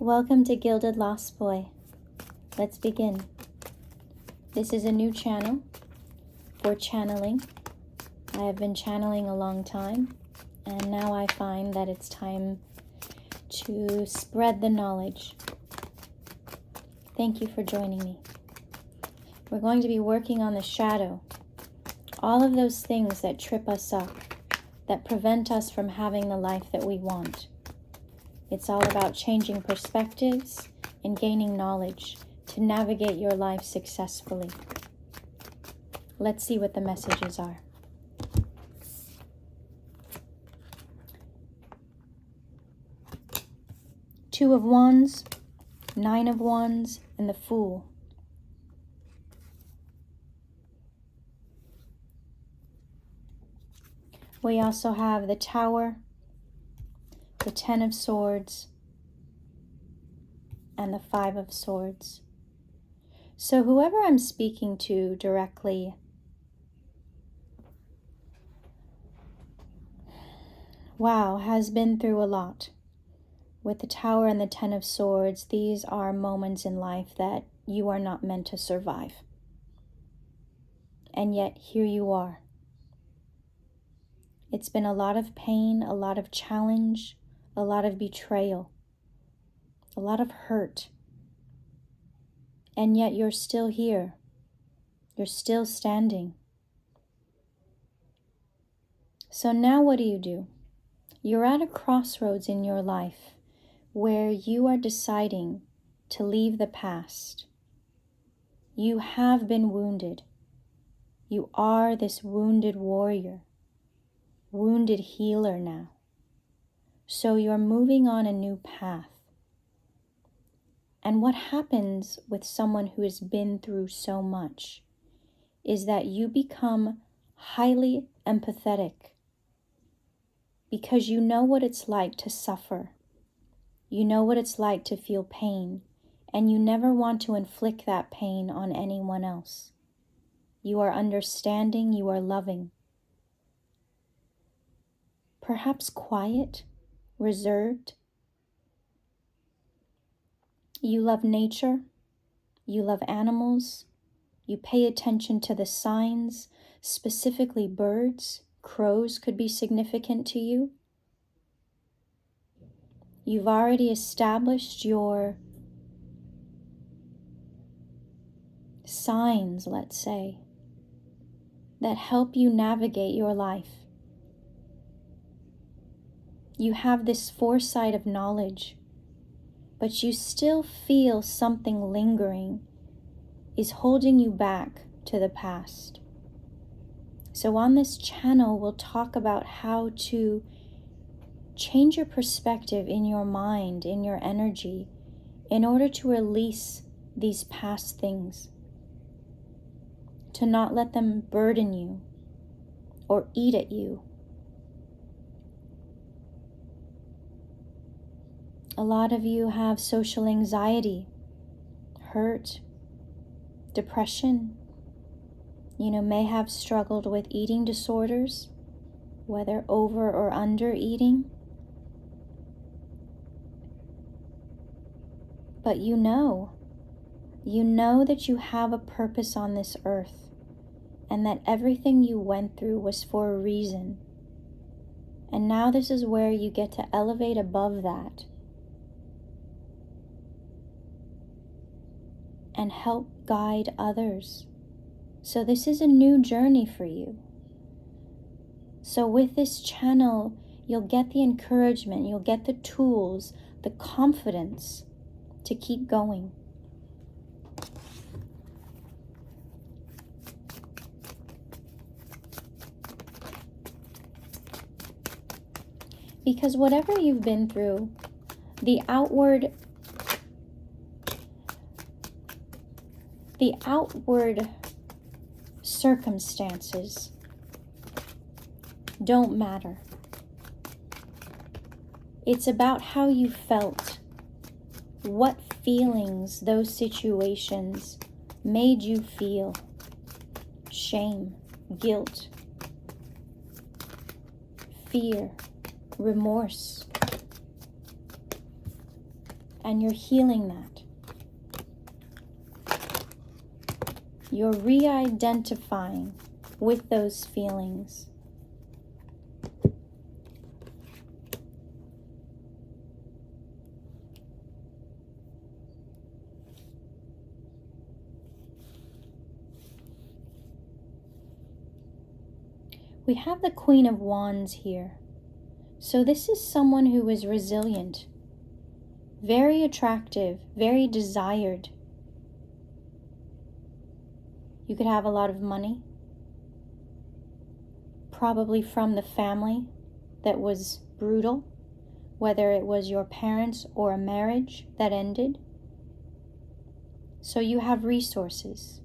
Welcome to Gilded Lost Boy. Let's begin. This is a new channel for channeling. I have been channeling a long time, and now I find that it's time to spread the knowledge. Thank you for joining me. We're going to be working on the shadow. All of those things that trip us up, that prevent us from having the life that we want. It's all about changing perspectives and gaining knowledge to navigate your life successfully. Let's see what the messages are. Two of Wands, Nine of Wands, and the Fool. We also have the Tower, the Ten of Swords, and the Five of Swords. So whoever I'm speaking to directly, has been through a lot. With the Tower and the Ten of Swords, these are moments in life that you are not meant to survive. And yet, here you are. It's been a lot of pain, a lot of challenge, a lot of betrayal, a lot of hurt. And yet you're still here. You're still standing. So now what do? You're at a crossroads in your life where you are deciding to leave the past. You have been wounded. You are this wounded warrior, wounded healer now. So you're moving on a new path. And what happens with someone who has been through so much is that you become highly empathetic because you know what it's like to suffer. You know what it's like to feel pain, and you never want to inflict that pain on anyone else. You are understanding, you are loving. Perhaps quiet, reserved. You love nature, you love animals, you pay attention to the signs, specifically birds, crows could be significant to you. You've already established your signs, let's say, that help you navigate your life. You have this foresight of knowledge, but you still feel something lingering is holding you back to the past. So on this channel, we'll talk about how to change your perspective in your mind, in your energy, in order to release these past things, to not let them burden you or eat at you. A lot of you have social anxiety, hurt, depression. May have struggled with eating disorders, whether over or under eating. But you know that you have a purpose on this earth, and that everything you went through was for a reason. And now this is where you get to elevate above that and help guide others. So this is a new journey for you. So with this channel, you'll get the encouragement, you'll get the tools, the confidence to keep going. Because whatever you've been through, the outward circumstances don't matter. It's about how you felt, what feelings those situations made you feel. Shame, guilt, fear, remorse. And you're healing that. You're re-identifying with those feelings. We have the Queen of Wands here. So this is someone who is resilient, very attractive, very desired. You could have a lot of money, probably from the family that was brutal, whether it was your parents or a marriage that ended. So you have resources.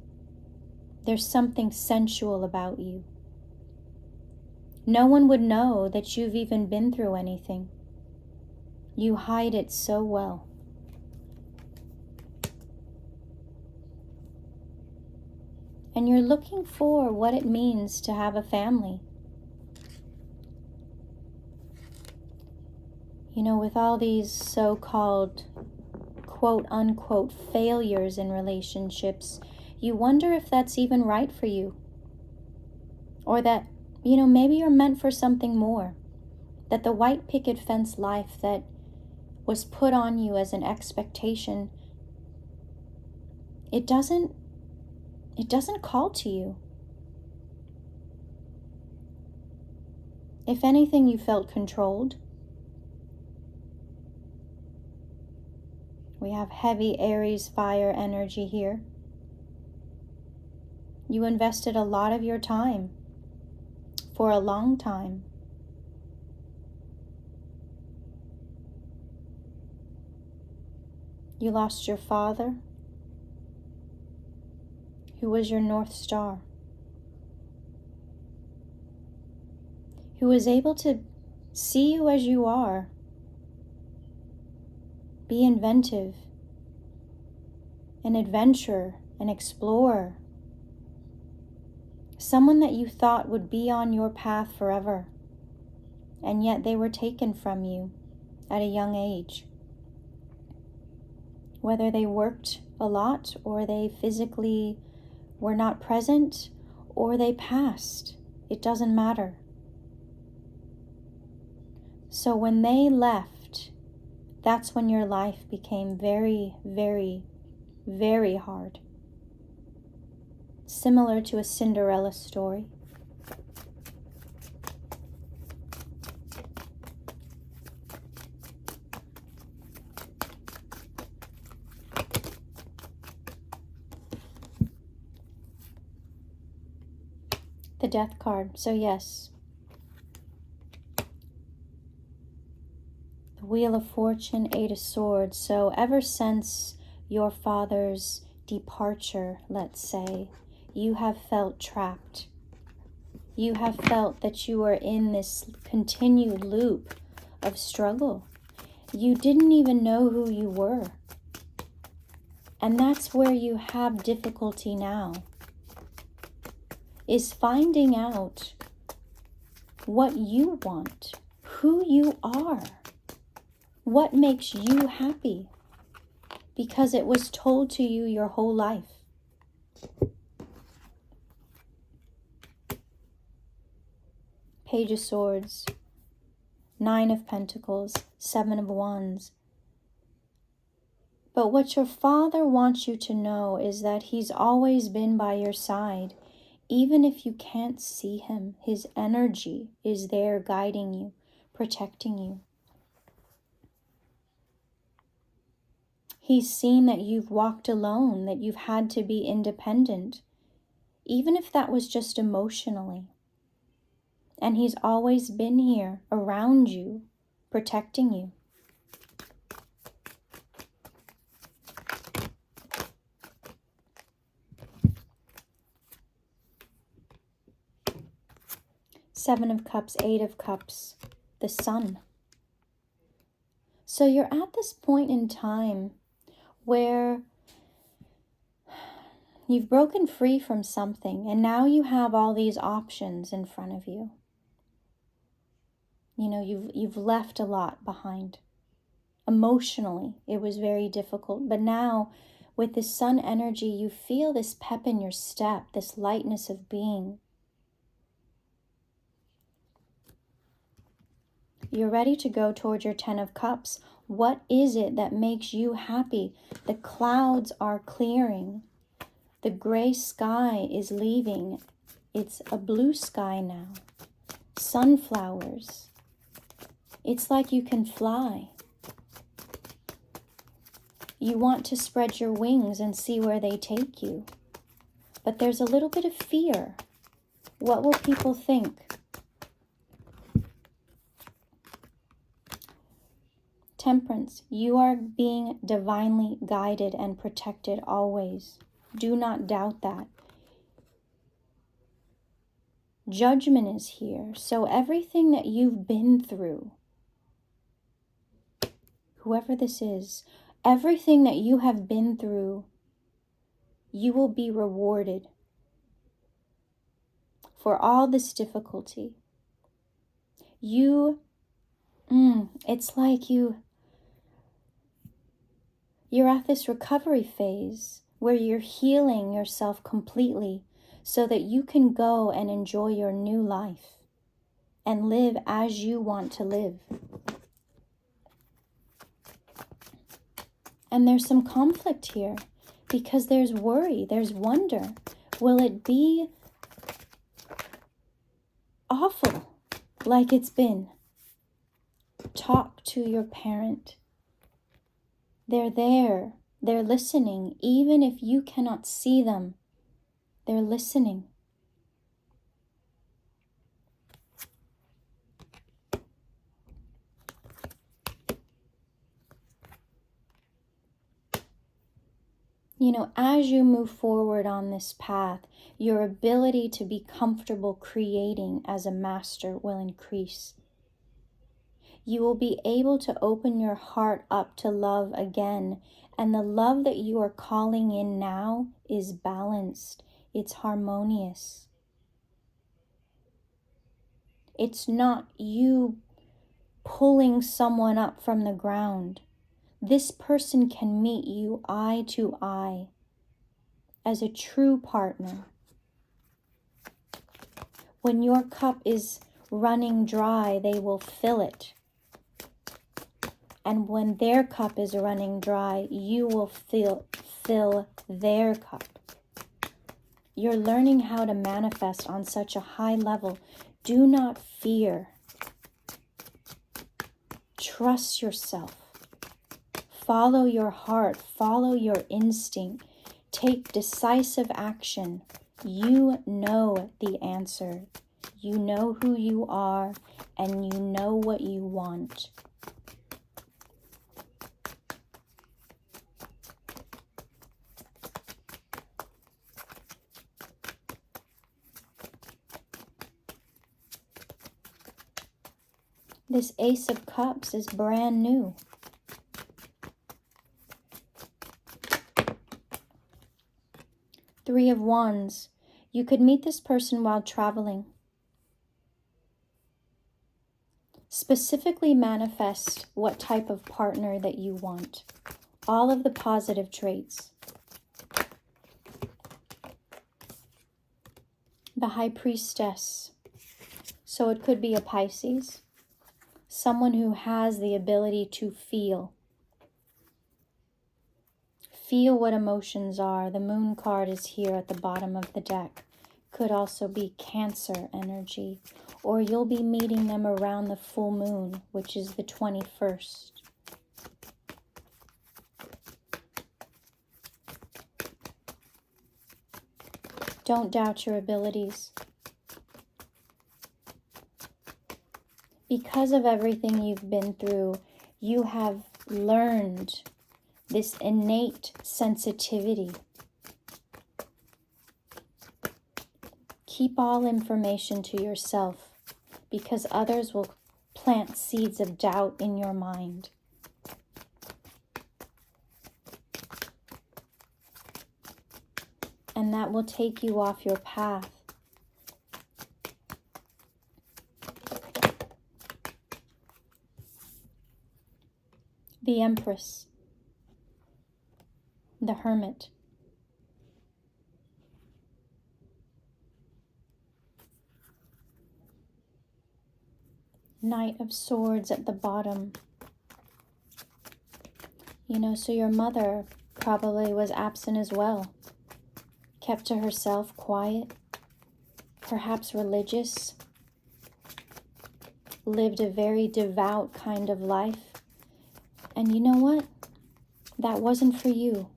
There's something sensual about you. No one would know that you've even been through anything. You hide it so well. And you're looking for what it means to have a family. You know, with all these so-called quote-unquote failures in relationships, you wonder if that's even right for you. Or that, you know, maybe you're meant for something more. That the white picket fence life that was put on you as an expectation, it doesn't call to you. If anything, you felt controlled. We have heavy Aries fire energy here. You invested a lot of your time for a long time. You lost your father, who was your North Star, who was able to see you as you are, be inventive, an adventurer, an explorer, someone that you thought would be on your path forever, and yet they were taken from you at a young age. Whether they worked a lot, or they physically were not present, or they passed, it doesn't matter. So when they left, that's when your life became very, very, very hard. Similar to a Cinderella story. The Death card. So yes, the Wheel of Fortune, Eight of Swords. So ever since your father's departure, let's say, you have felt trapped. You have felt that you are in this continued loop of struggle. You didn't even know who you were. And that's where you have difficulty now, is finding out what you want, who you are, what makes you happy, because it was told to you your whole life. Page of Swords, Nine of Pentacles, Seven of Wands. But what your father wants you to know is that he's always been by your side. Even if you can't see him, his energy is there guiding you, protecting you. He's seen that you've walked alone, that you've had to be independent, even if that was just emotionally. And he's always been here around you, protecting you. Seven of Cups, Eight of Cups, the Sun. So you're at this point in time where you've broken free from something, and now you have all these options in front of you. You know, you've left a lot behind. Emotionally, it was very difficult. But now, with this sun energy, you feel this pep in your step, this lightness of being. You're ready to go towards your 10 of Cups. What is it that makes you happy? The clouds are clearing. The gray sky is leaving. It's a blue sky now. Sunflowers. It's like you can fly. You want to spread your wings and see where they take you. But there's a little bit of fear. What will people think? Temperance, you are being divinely guided and protected always. Do not doubt that. Judgment is here. So everything that you've been through, whoever this is, everything that you have been through, you will be rewarded for all this difficulty. It's like you're at this recovery phase where you're healing yourself completely so that you can go and enjoy your new life and live as you want to live. And there's some conflict here because there's worry, there's wonder. Will it be awful like it's been? Talk to your parent. They're there. They're listening. Even if you cannot see them, they're listening. You know, as you move forward on this path, your ability to be comfortable creating as a master will increase. You will be able to open your heart up to love again. And the love that you are calling in now is balanced. It's harmonious. It's not you pulling someone up from the ground. This person can meet you eye to eye as a true partner. When your cup is running dry, they will fill it. And when their cup is running dry, you will fill their cup. You're learning how to manifest on such a high level. Do not fear. Trust yourself. Follow your heart. Follow your instinct. Take decisive action. You know the answer. You know who you are, and you know what you want. This Ace of Cups is brand new. Three of Wands. You could meet this person while traveling. Specifically manifest what type of partner that you want. All of the positive traits. The High Priestess. So it could be a Pisces. Someone who has the ability to feel. Feel what emotions are. The Moon card is here at the bottom of the deck. Could also be Cancer energy. Or you'll be meeting them around the full moon, which is the 21st. Don't doubt your abilities. Because of everything you've been through, you have learned this innate sensitivity. Keep all information to yourself, because others will plant seeds of doubt in your mind. And that will take you off your path. the Empress, the Hermit, Knight of Swords at the bottom. So your mother probably was absent as well, kept to herself, quiet, perhaps religious, lived a very devout kind of life. And you know what? That wasn't for you.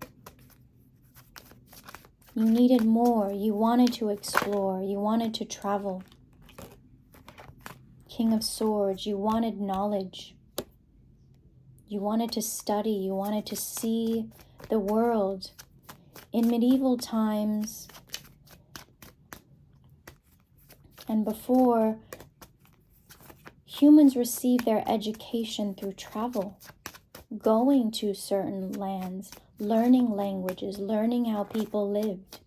You needed more. You wanted to explore. You wanted to travel. King of Swords, you wanted knowledge. You wanted to study. You wanted to see the world. In medieval times and before, humans received their education through travel, going to certain lands, learning languages, learning how people lived.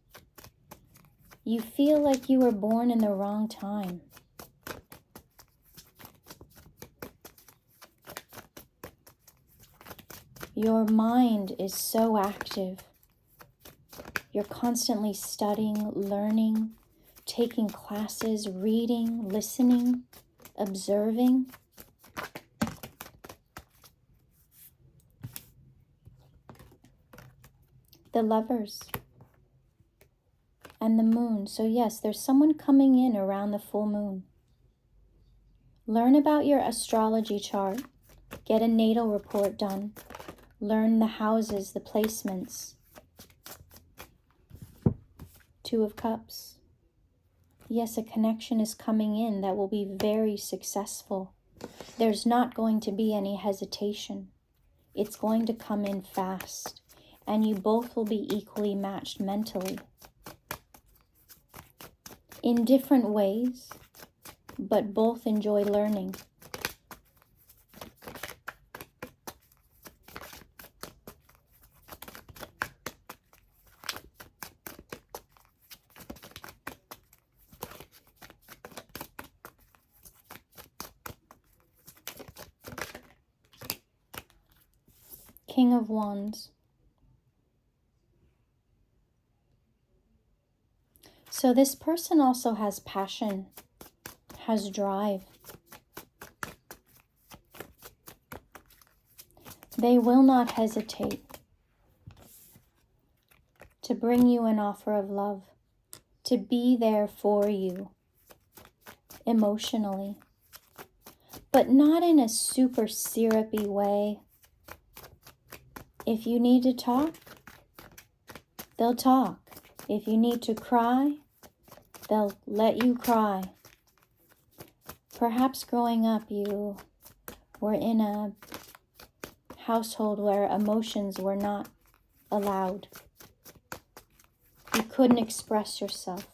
You feel like you were born in the wrong time. Your mind is so active. You're constantly studying, learning, taking classes, reading, listening, observing. The Lovers and the Moon. So yes, there's someone coming in around the full moon. Learn about your astrology chart. Get a natal report done. Learn the houses, the placements. Two of Cups. Yes, a connection is coming in that will be very successful. There's not going to be any hesitation. It's going to come in fast, and you both will be equally matched mentally. In different ways, but both enjoy learning. King of Wands. So this person also has passion, has drive. They will not hesitate to bring you an offer of love, to be there for you emotionally, but not in a super syrupy way. If you need to talk, they'll talk. If you need to cry, they'll let you cry. Perhaps growing up you were in a household where emotions were not allowed. You couldn't express yourself.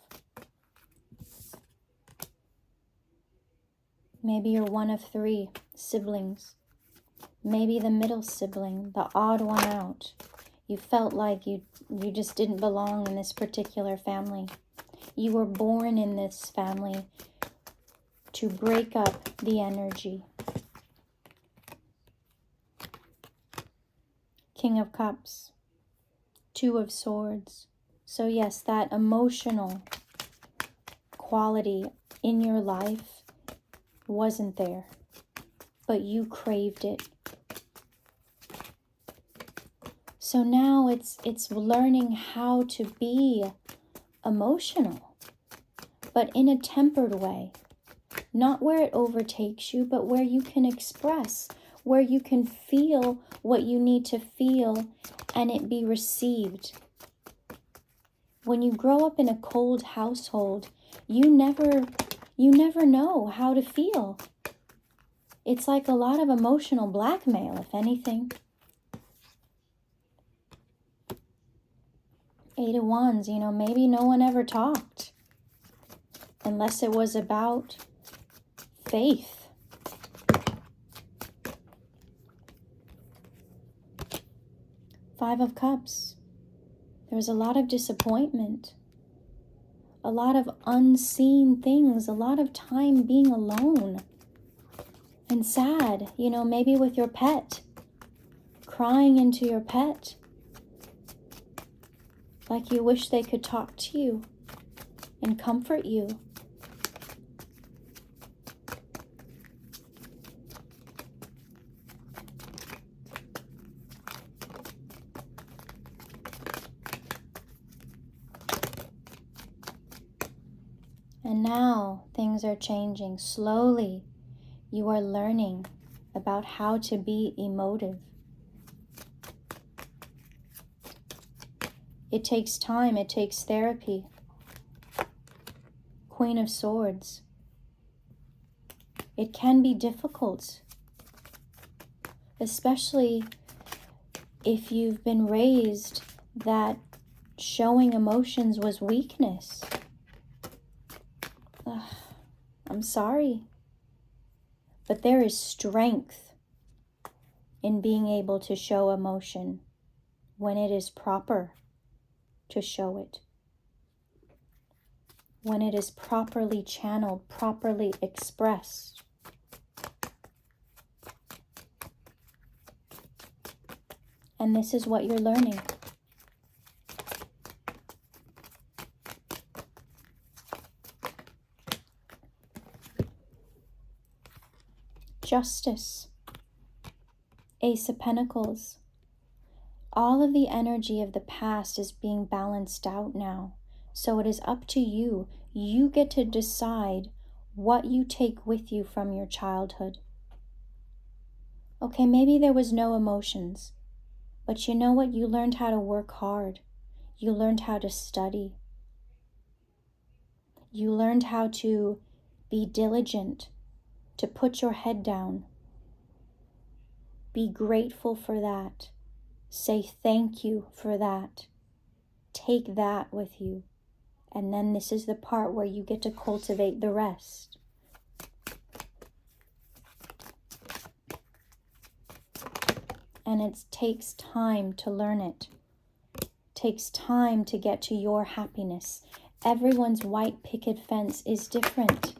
Maybe you're one of 3 siblings. Maybe the middle sibling, the odd one out. You felt like you just didn't belong in this particular family. You were born in this family to break up the energy. King of Cups, 2 of Swords. So yes, that emotional quality in your life wasn't there, but you craved it. So now it's learning how to be emotional, but in a tempered way. Not where it overtakes you, but where you can express, where you can feel what you need to feel and it be received. When you grow up in a cold household, you never know how to feel. It's like a lot of emotional blackmail, if anything. 8 of Wands, maybe no one ever talked unless it was about faith. Five of Cups. There was a lot of disappointment, a lot of unseen things, a lot of time being alone and sad, maybe with your pet. crying into your pet, like you wish they could talk to you and comfort you. And now things are changing. Slowly, you are learning about how to be emotive. It takes time, it takes therapy. Queen of Swords. It can be difficult, especially if you've been raised that showing emotions was weakness. I'm sorry, but there is strength in being able to show emotion when it is proper to show it. When it is properly channeled, properly expressed. And this is what you're learning. Justice. Ace of Pentacles. All of the energy of the past is being balanced out now. So it is up to you. You get to decide what you take with you from your childhood. Okay, maybe there was no emotions, but you know what? You learned how to work hard. You learned how to study. You learned how to be diligent, to put your head down. Be grateful for that. Say thank you for that. Take that with you. And then this is the part where you get to cultivate the rest. And it takes time to learn it. It takes time to get to your happiness. Everyone's white picket fence is different.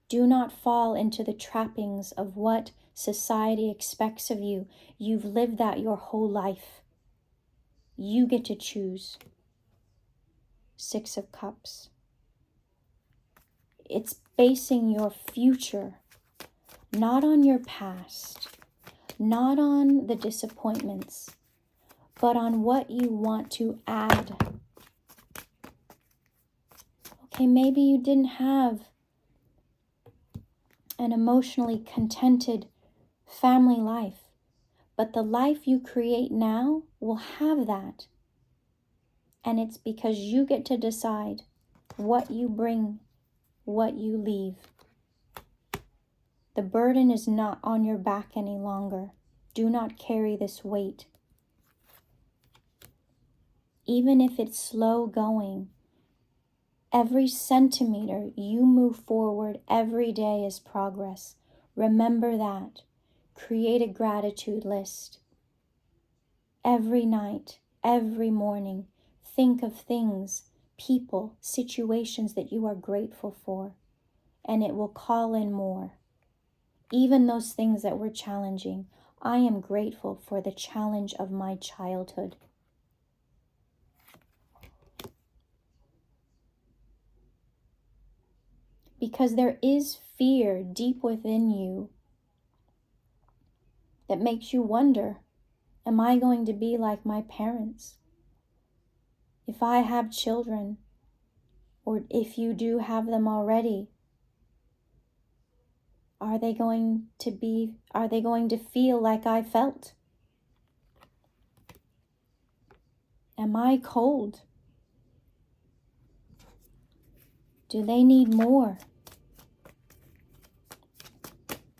Do not fall into the trappings of what society expects of you. You've lived that your whole life. You get to choose. Six of Cups. It's basing your future not on your past, not on the disappointments, but on what you want to add. Okay, maybe you didn't have an emotionally contented family life, but the life you create now will have that. And it's because you get to decide what you bring, what you leave. The burden is not on your back any longer. Do not carry this weight. Even if it's slow going, every centimeter you move forward every day is progress. Remember that. Create a gratitude list. Every night, every morning, think of things, people, situations that you are grateful for, and it will call in more. Even those things that were challenging, I am grateful for the challenge of my childhood. Because there is fear deep within you that makes you wonder, am I going to be like my parents? If I have children, or if you do have them already, are they going to feel like I felt? Am I cold? Do they need more?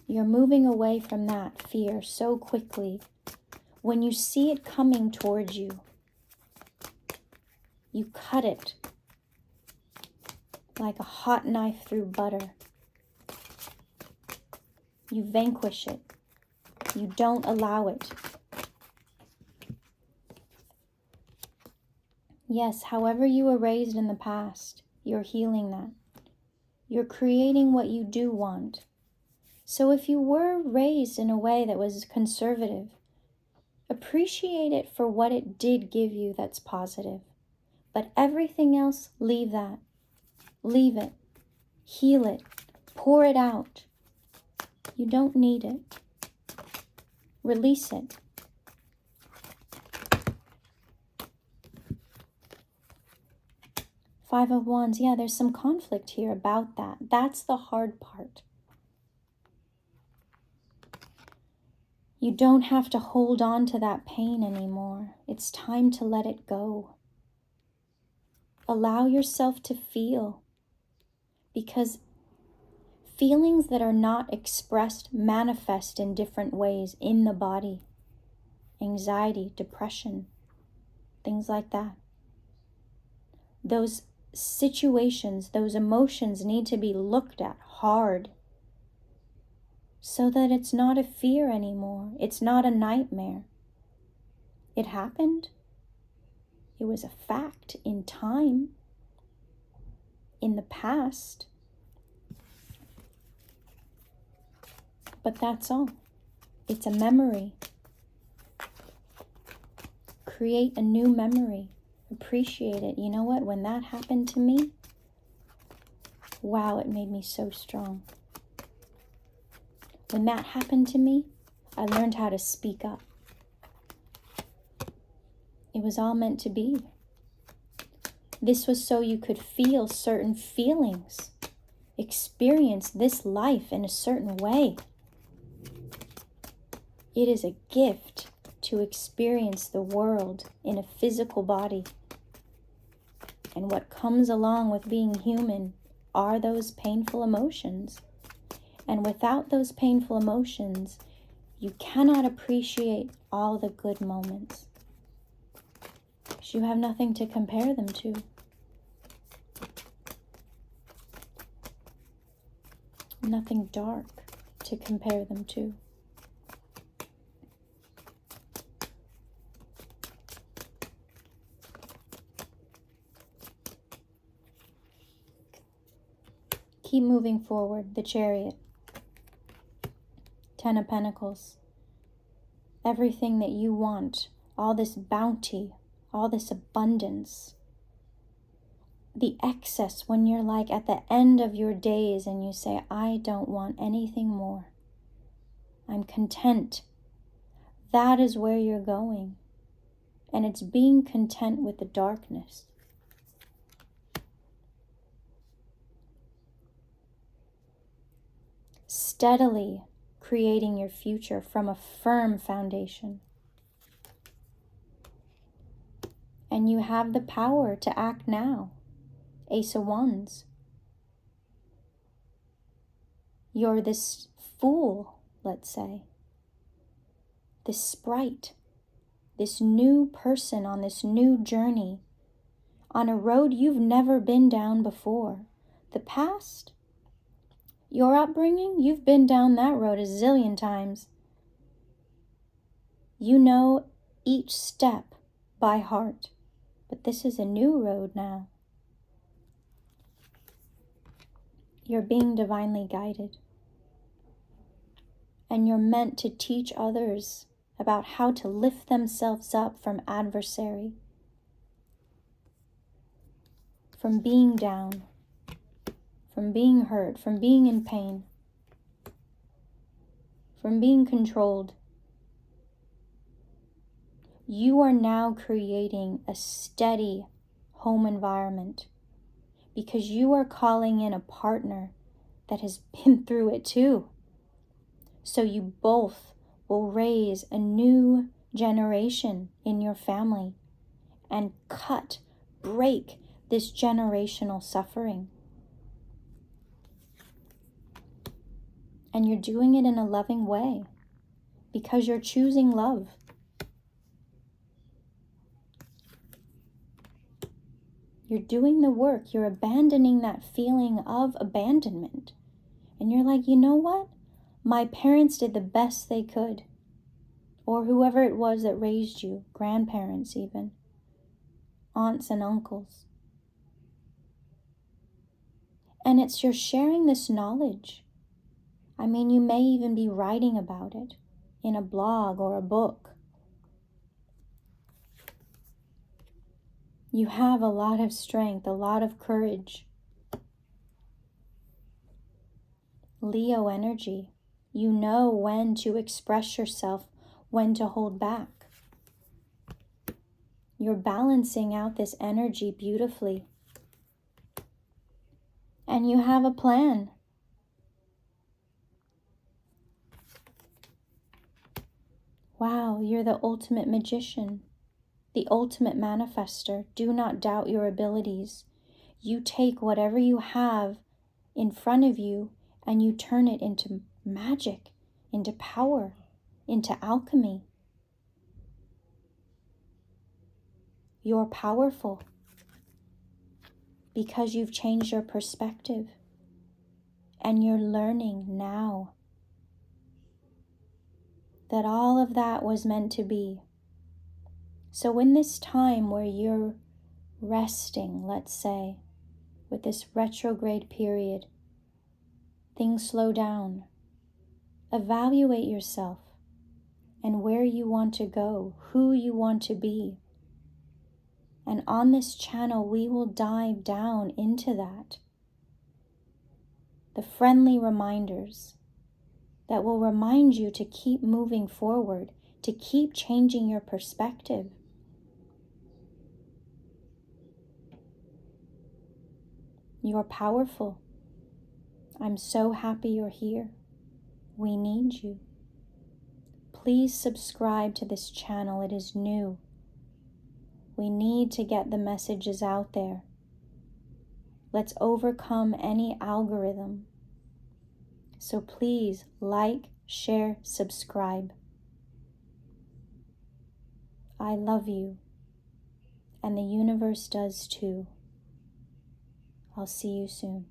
You're moving away from that fear so quickly. When you see it coming towards you, you cut it like a hot knife through butter. You vanquish it. You don't allow it. Yes, however you were raised in the past, you're healing that. You're creating what you do want. So if you were raised in a way that was conservative, Appreciate it for what it did give you that's positive. But everything else, leave that. Leave it. Heal it. Pour it out. You don't need it. Release it. Five of Wands, yeah, there's some conflict here about that. That's the hard part. You don't have to hold on to that pain anymore. It's time to let it go. Allow yourself to feel, because feelings that are not expressed manifest in different ways in the body. Anxiety, depression, things like that. Those situations, those emotions need to be looked at hard so that it's not a fear anymore. It's not a nightmare. It happened. It was a fact in time, in the past. But that's all. It's a memory. Create a new memory. Appreciate it. You know what? When that happened to me, wow, it made me so strong. When that happened to me, I learned how to speak up. It was all meant to be. This was so you could feel certain feelings, experience this life in a certain way. It is a gift to experience the world in a physical body. And what comes along with being human are those painful emotions. And without those painful emotions, you cannot appreciate all the good moments. Because you have nothing to compare them to. Nothing dark to compare them to. Keep moving forward, the Chariot. 10 of Pentacles. Everything that you want, all this bounty, all this abundance. The excess when you're like at the end of your days and you say, I don't want anything more. I'm content. That is where you're going. And it's being content with the darkness. Steadily creating your future from a firm foundation. And you have the power to act now. Ace of Wands. You're this fool, let's say. This sprite. This new person on this new journey. On a road you've never been down before. The past, your upbringing, you've been down that road a zillion times. You know each step by heart. But this is a new road now. You're being divinely guided. And you're meant to teach others about how to lift themselves up from adversary, from being down, from being hurt, from being in pain, from being controlled. You are now creating a steady home environment because you are calling in a partner that has been through it too. So you both will raise a new generation in your family and break this generational suffering. And you're doing it in a loving way because you're choosing love. You're doing the work. You're abandoning that feeling of abandonment. And you're like, you know what? My parents did the best they could. Or whoever it was that raised you, grandparents even, aunts and uncles. And you're sharing this knowledge. I mean, you may even be writing about it in a blog or a book. You have a lot of strength, a lot of courage. Leo energy. You know when to express yourself, when to hold back. You're balancing out this energy beautifully. And you have a plan. Wow, you're the ultimate magician, the ultimate manifester. Do not doubt your abilities. You take whatever you have in front of you and you turn it into magic, into power, into alchemy. You're powerful because you've changed your perspective and you're learning now that all of that was meant to be. So in this time where you're resting, let's say, with this retrograde period, things slow down. Evaluate yourself and where you want to go, who you want to be. And on this channel, we will dive down into that. The friendly reminders that will remind you to keep moving forward, to keep changing your perspective. You're powerful. I'm so happy you're here. We need you. Please subscribe to this channel. It is new. We need to get the messages out there. Let's overcome any algorithm. So please like, share, subscribe. I love you, and the universe does too. I'll see you soon.